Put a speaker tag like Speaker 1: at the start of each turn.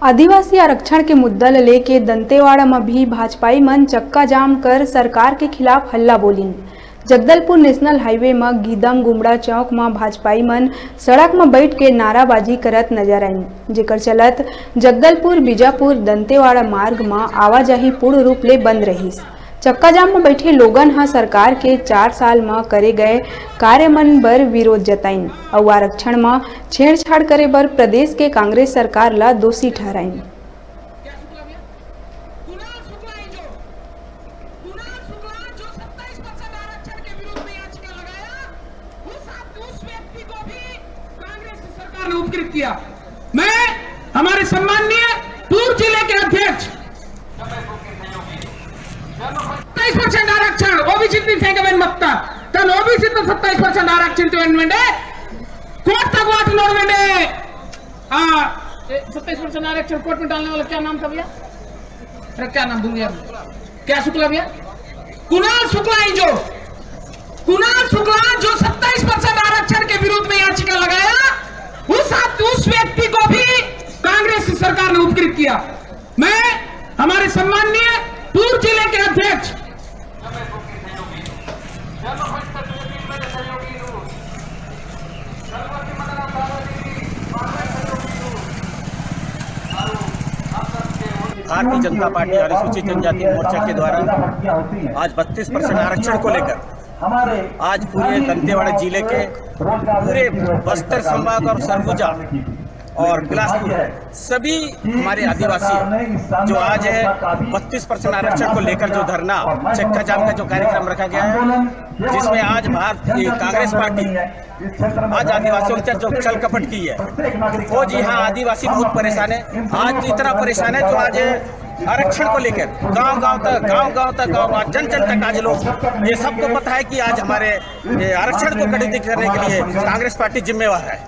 Speaker 1: आदिवासी आरक्षण के मुद्दा ल लेके दंतेवाड़ा में भी भाजपाई मन चक्का जाम कर सरकार के खिलाफ हल्ला बोलिन। जगदलपुर नेशनल हाईवे में गीदम गुमड़ा चौक में भाजपाई मन सड़क में बैठ के नाराबाजी करत नजर आईन, जेकर चलत जगदलपुर बीजापुर दंतेवाड़ा मार्ग में आवाजाही पूर्ण रूप ले बंद रहीस। चक्का जाम में बैठे लोगन हा सरकार के 4 साल में करे गए कार्य मन बर विरोध जताइन और आरक्षण में छेड़छाड़ करे बर प्रदेश के कांग्रेस सरकार ला दोषी ठहराइन।
Speaker 2: उपकृत किया। मैं हमारे सम्माननीय पूर्व जिले के अध्यक्ष 27% आरक्षण ओबीसी मत तन ओबीसी 27% आरक्षण कोर्ट तक बात नोड़वेंडे 27% आरक्षण कोर्ट में डालने वाला क्या नाम था भैया? अरे क्या नाम दूंगी यार, क्या शुक्ला भैया? कुणाल शुक्ला जो 27% आरक्षण के विरोध में याचिका लगाया, उस व्यक्ति को भी कांग्रेस सरकार ने उपकृत किया। मैं हमारे सम्माननीय पूर्व जिले के अध्यक्ष
Speaker 3: भारतीय जनता पार्टी अनुसूचित जनजाति मोर्चा के द्वारा आज 32% आरक्षण को लेकर आज पूरे दंतेवाड़ा जिले के पूरे बस्तर संभाग और सरगुजा और बिलासपुर सभी हमारे आदिवासी जो आज है 32% आरक्षण को लेकर जो धरना चक्का जाम का जो कार्यक्रम रखा गया है, जिसमें आज कांग्रेस पार्टी आज आदिवासियों के साथ जो छल कपट की है, वो जी हाँ आदिवासी बहुत परेशान है। आज इतना परेशान है जो आज आरक्षण को लेकर गांव तक जन तक आज लोग ये सबको पता है कि आज हमारे आरक्षण को कटौती करने के लिए कांग्रेस पार्टी जिम्मेवार है।